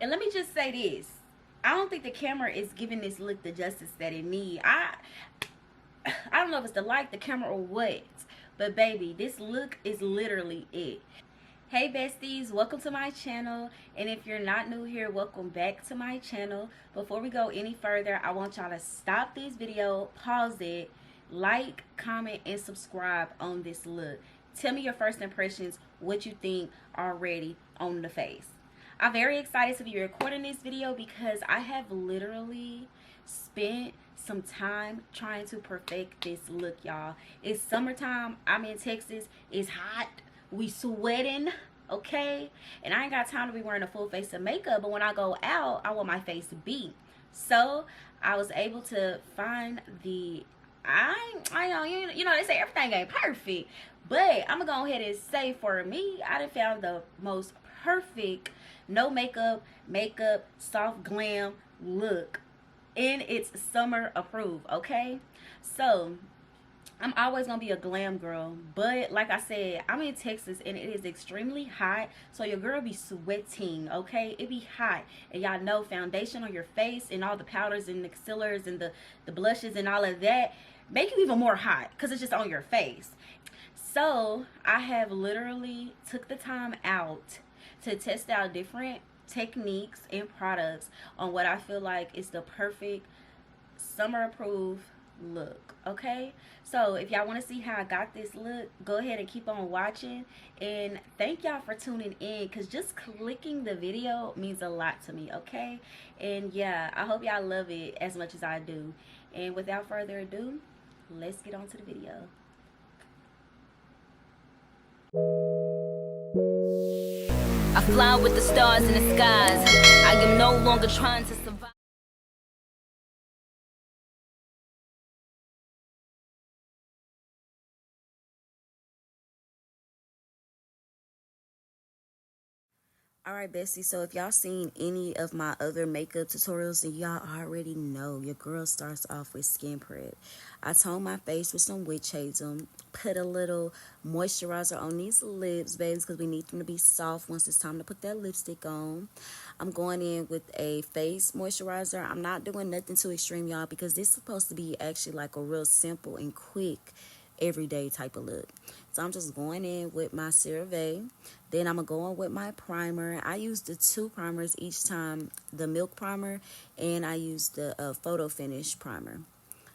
And let me just say this. I don't think the camera is giving this look the justice that it needs. I don't know if it's the light, the camera, or what. But baby, this look is literally it. Hey besties, welcome to my channel. And if you're not new here, welcome back to my channel. Before we go any further, I want y'all to stop this video, pause it, like, comment, and subscribe on this look. Tell me your first impressions, what you think already on the face. I'm very excited to be recording this video because I have literally spent some time trying to perfect this look, y'all. It's summertime. I'm in Texas. It's hot. We sweating, okay? And I ain't got time to be wearing a full face of makeup, but when I go out, I want my face to beat. So I was able to find the I know you know they say everything ain't perfect, but I'm gonna go ahead and say for me, I done found the most perfect no makeup soft glam look, and it's summer approved. Okay, so I'm always gonna be a glam girl, but like I said, I'm in Texas and it is extremely hot, so your girl be sweating. Okay, it be hot, and y'all know foundation on your face and all the powders and the concealers and the blushes and all of that make you even more hot because it's just on your face. So I have literally took the time out to test out different techniques and products on what I feel like is the perfect summer approved look. Okay, so if y'all want to see how I got this look, go ahead and keep on watching, and thank y'all for tuning in because just clicking the video means a lot to me. Okay, and yeah, I hope y'all love it as much as I do, and without further ado, let's get on to the video. I fly with the stars in the skies. I am no longer trying to survive. Alright bestie, so if y'all seen any of my other makeup tutorials, then y'all already know your girl starts off with skin prep. I tone my face with some witch hazel, put a little moisturizer on these lips, babies, because we need them to be soft once it's time to put that lipstick on. I'm going in with a face moisturizer. I'm not doing nothing too extreme, y'all, because this is supposed to be actually like a real simple and quick everyday type of look. So I'm just going in with my CeraVe. Then I'm going to go in with my primer. I use the two primers each time, the Milk Primer, and I use the Photo Finish Primer.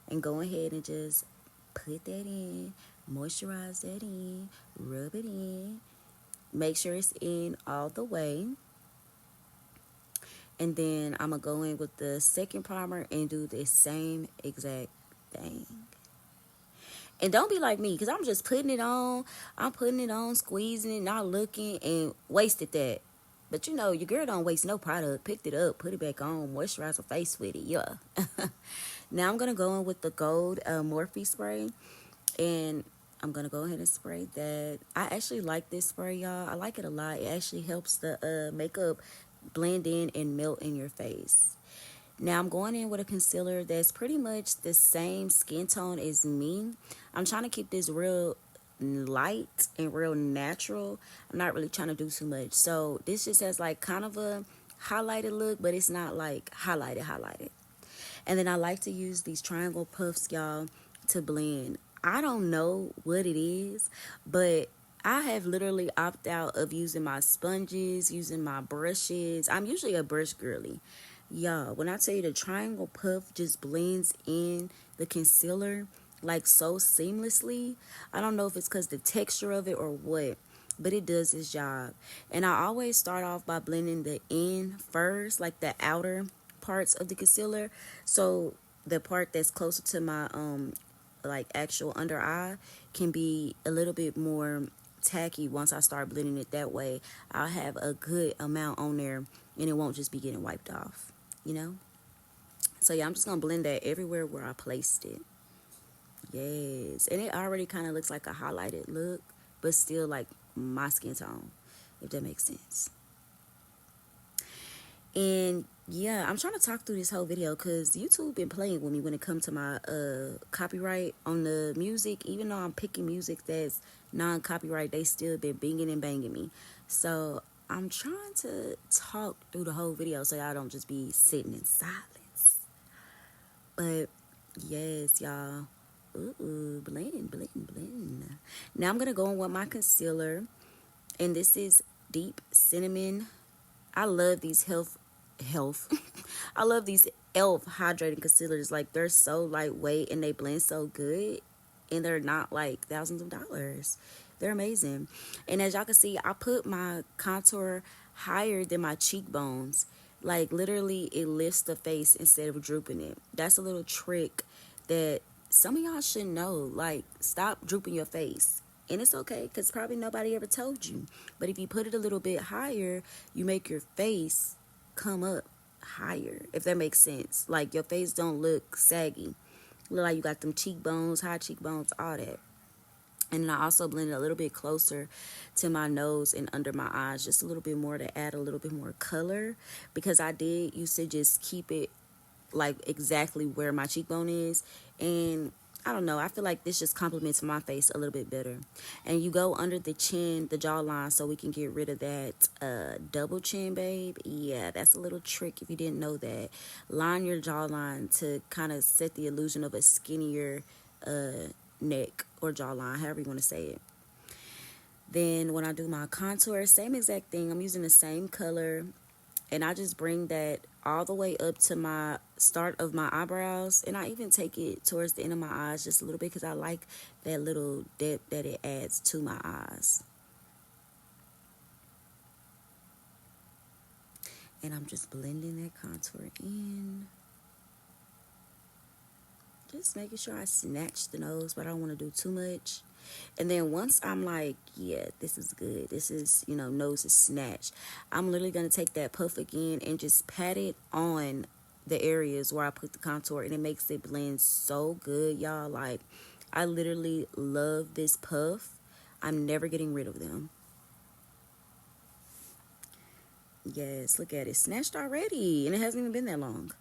And go ahead and just put that in, moisturize that in, rub it in, make sure it's in all the way. And then I'm going to go in with the second primer and do the same exact thing. And don't be like me, because I'm just putting it on. I'm putting it on, squeezing it, not looking, and wasted that. But you know, your girl don't waste no product. Picked it up, put it back on, moisturize her face with it. Yeah. Now I'm going to go in with the gold Morphe spray. And I'm going to go ahead and spray that. I actually like this spray, y'all. I like it a lot. It actually helps the makeup blend in and melt in your face. Now I'm going in with a concealer that's pretty much the same skin tone as me. I'm trying to keep this real light and real natural. I'm not really trying to do too much. So this just has like kind of a highlighted look, but it's not like highlighted. And then I like to use these triangle puffs, y'all, to blend. I don't know what it is, but I have literally opted out of using my sponges, using my brushes. I'm usually a brush girly. Y'all, when I tell you the triangle puff just blends in the concealer like so seamlessly, I don't know if it's because the texture of it or what, but it does its job. And I always start off by blending the in first, like the outer parts of the concealer, so the part that's closer to my like actual under eye can be a little bit more tacky. Once I start blending it that way, I'll have a good amount on there and it won't just be getting wiped off, you know. So yeah, I'm just gonna blend that everywhere where I placed it. Yes, and it already kind of looks like a highlighted look, but still like my skin tone, if that makes sense. And yeah, I'm trying to talk through this whole video because YouTube been playing with me when it comes to my copyright on the music. Even though I'm picking music that's non-copyright, they still been binging and banging me. So I'm trying to talk through the whole video so y'all don't just be sitting in silence. But yes, y'all. Ooh, blend, blend, blend. Now I'm going to go in with my concealer. And this is Deep Cinnamon. I love these health. I love these e.l.f. hydrating concealers. Like, they're so lightweight and they blend so good. And they're not like thousands of dollars. They're amazing. And as y'all can see, I put my contour higher than my cheekbones. Like, literally, it lifts the face instead of drooping it. That's a little trick that some of y'all should know. Like, stop drooping your face. And it's okay, because probably nobody ever told you. But if you put it a little bit higher, you make your face come up higher, if that makes sense. Like, your face don't look saggy. Look like you got them cheekbones, high cheekbones, all that. And then I also blended a little bit closer to my nose and under my eyes, just a little bit more to add a little bit more color. Because I did used to just keep it like exactly where my cheekbone is. And I don't know, I feel like this just complements my face a little bit better. And you go under the chin, the jawline, so we can get rid of that double chin, babe. Yeah, that's a little trick if you didn't know that. Line your jawline to kind of set the illusion of a skinnier neck or jawline, however you want to say it. Then when I do my contour, same exact thing. I'm using the same color, and I just bring that all the way up to my start of my eyebrows, and I even take it towards the end of my eyes just a little bit because I like that little depth that it adds to my eyes. And I'm just blending that contour in. Just making sure I snatch the nose, but I don't want to do too much. And then once I'm like, yeah, this is good. This is, nose is snatched. I'm literally going to take that puff again and just pat it on the areas where I put the contour. And it makes it blend so good, y'all. Like, I literally love this puff. I'm never getting rid of them. Yes, look at it. Snatched already. And it hasn't even been that long.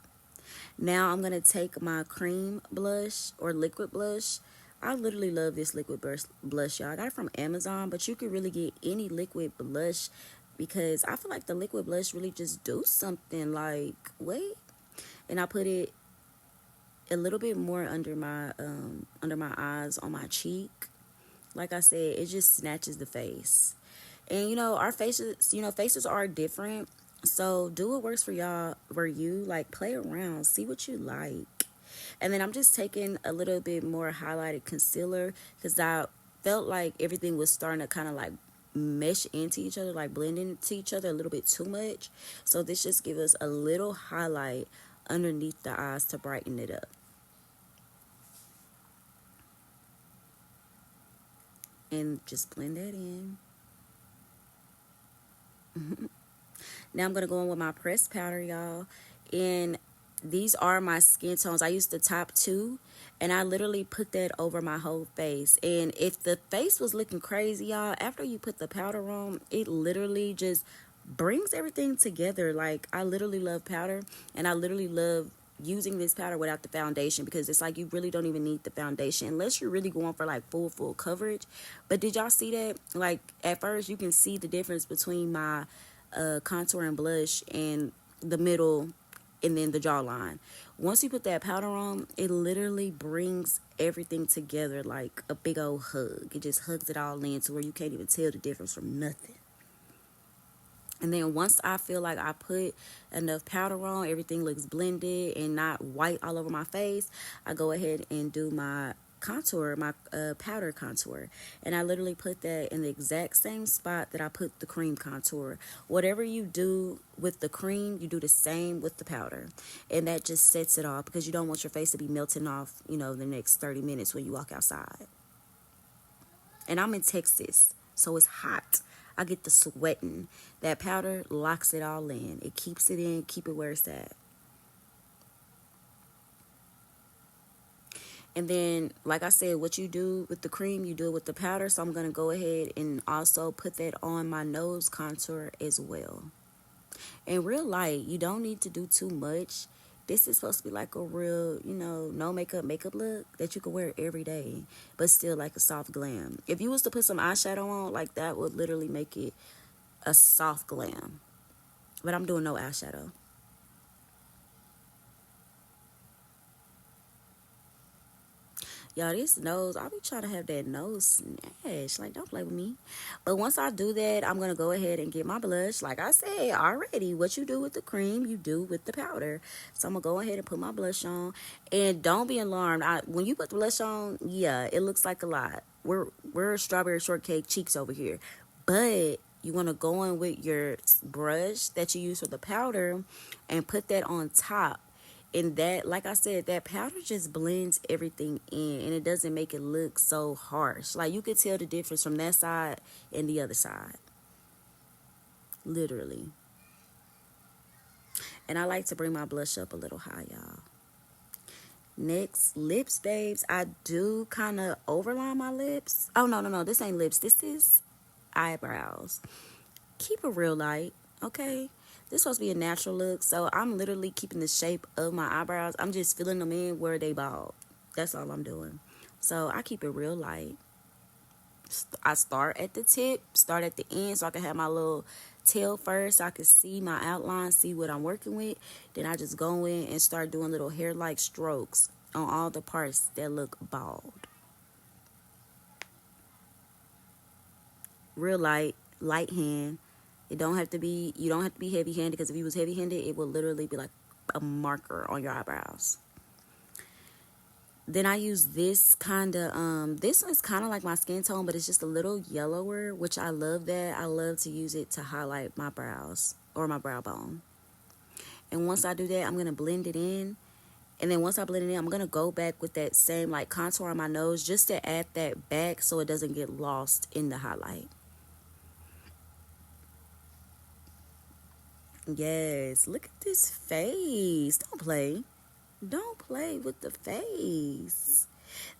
Now I'm going to take my cream blush or liquid blush. I literally love this liquid blush, y'all. I got it from Amazon, but you could really get any liquid blush because I feel like the liquid blush really just do something. Like, wait. And I put it a little bit more under my eyes on my cheek. Like I said, it just snatches the face. And, our faces, faces are different. So do what works for y'all, for you. Like, play around, see what you like. And then I'm just taking a little bit more highlighted concealer because I felt like everything was starting to kind of like mesh into each other, like blend into each other a little bit too much. So this just gives us a little highlight underneath the eyes to brighten it up. And just blend that in. Now I'm going to go in with my pressed powder, y'all. And these are my skin tones. I used the top 2, and I literally put that over my whole face. And if the face was looking crazy, y'all, after you put the powder on, it literally just brings everything together. Like, I literally love powder, and I literally love using this powder without the foundation because it's like you really don't even need the foundation unless you're really going for like full coverage. But did y'all see that? Like, at first you can see the difference between my contour and blush and the middle and then the jawline. Once you put that powder on, it literally brings everything together like a big old hug. It just hugs it all in to where you can't even tell the difference from nothing. And then once I feel like I put enough powder on, everything looks blended and not white all over my face, I go ahead and do my contour, my powder contour. And I literally put that in the exact same spot that I put the cream contour. Whatever you do with the cream, you do the same with the powder. And that just sets it off because you don't want your face to be melting off, the next 30 minutes when you walk outside. And I'm in Texas, so it's hot. I get the sweating. That powder locks it all in. It keeps it in, keep it where it's at. And then, like I said, what you do with the cream, you do it with the powder. So I'm going to go ahead and also put that on my nose contour as well. And real light, you don't need to do too much. This is supposed to be like a real, no makeup look that you can wear every day, but still like a soft glam. If you was to put some eyeshadow on, like that would literally make it a soft glam. But I'm doing no eyeshadow. Y'all, this nose, I'll be trying to have that nose snatch. Like, don't play with me. But once I do that, I'm going to go ahead and get my blush. Like I said already, what you do with the cream, you do with the powder. So I'm going to go ahead and put my blush on. And don't be alarmed. When you put the blush on, yeah, it looks like a lot. We're strawberry shortcake cheeks over here. But you want to go in with your brush that you use for the powder and put that on top. And that, like I said, that powder just blends everything in, and it doesn't make it look so harsh. Like, you can tell the difference from that side and the other side. Literally. And I like to bring my blush up a little high, y'all. Next, lips, babes. I do kind of overline my lips. Oh, no. This ain't lips. This is eyebrows. Keep it real light, okay? This is supposed to be a natural look, so I'm literally keeping the shape of my eyebrows. I'm just filling them in where they bald. That's all I'm doing. So I keep it real light. I start at the tip, start at the end, so I can have my little tail first, so I can see my outline, see what I'm working with. Then I just go in and start doing little hair-like strokes on all the parts that look bald. Real light hand. You don't have to be heavy-handed, because if you was heavy-handed, it would literally be like a marker on your eyebrows. Then I use this kind of, this one's kind of like my skin tone, but it's just a little yellower, which I love that. I love to use it to highlight my brows or my brow bone. And once I do that, I'm going to blend it in. And then once I blend it in, I'm going to go back with that same like contour on my nose just to add that back so it doesn't get lost in the highlight. Yes, look at this face. Don't play with the face.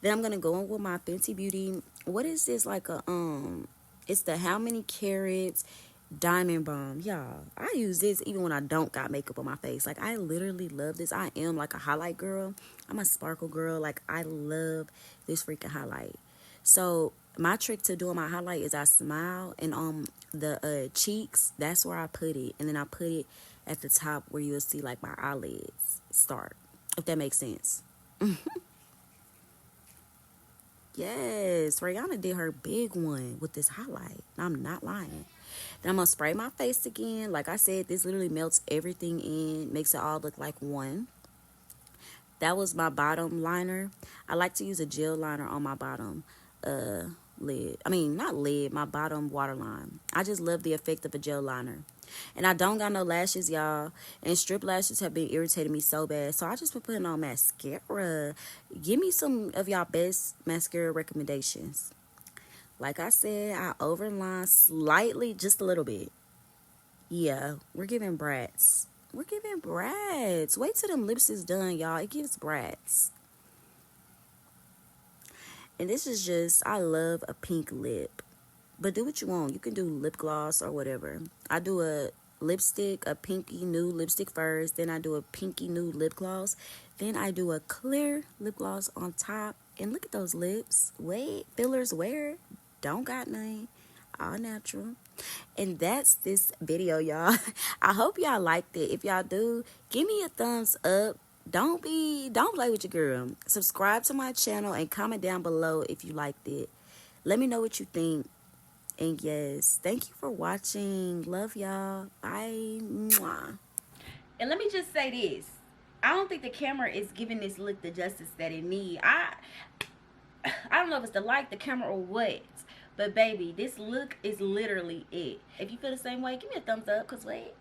Then I'm gonna go in with my Fenty Beauty. What is this? Like a it's the How Many Carats Diamond Balm. Y'all, I use this even when I don't got makeup on my face. Like, I literally love this. I am like a highlight girl. I'm a sparkle girl. Like, I love this freaking highlight. So my trick to doing my highlight is I smile, and on the cheeks, that's where I put it. And then I put it at the top where you'll see like my eyelids start, if that makes sense. Yes, Rihanna did her big one with this highlight. I'm not lying. Then I'm going to spray my face again. Like I said, this literally melts everything in, makes it all look like one. That was my bottom liner. I like to use a gel liner on my bottom lid. I mean, not lid, my bottom waterline. I just love the effect of a gel liner. And I don't got no lashes, y'all. And strip lashes have been irritating me so bad. So I just been putting on mascara. Give me some of y'all best mascara recommendations. Like I said, I overline slightly, just a little bit. Yeah, we're giving brats. We're giving brats. Wait till them lips is done, y'all. It gives brats. And this is just, I love a pink lip. But do what you want. You can do lip gloss or whatever. I do a lipstick, a pinky nude lipstick first. Then I do a pinky nude lip gloss. Then I do a clear lip gloss on top. And look at those lips. Wait, fillers where? Don't got none. All natural. And that's this video, y'all. I hope y'all liked it. If y'all do, give me a thumbs up. Don't play with your girl. Subscribe to my channel and comment down below if you liked it. Let me know what you think. And yes, thank you for watching. Love y'all. Bye. Mwah. And let me just say this. I don't think the camera is giving this look the justice that it needs. I don't know if it's the light, the camera, or what. But baby, this look is literally it. If you feel the same way, give me a thumbs up. Because wait.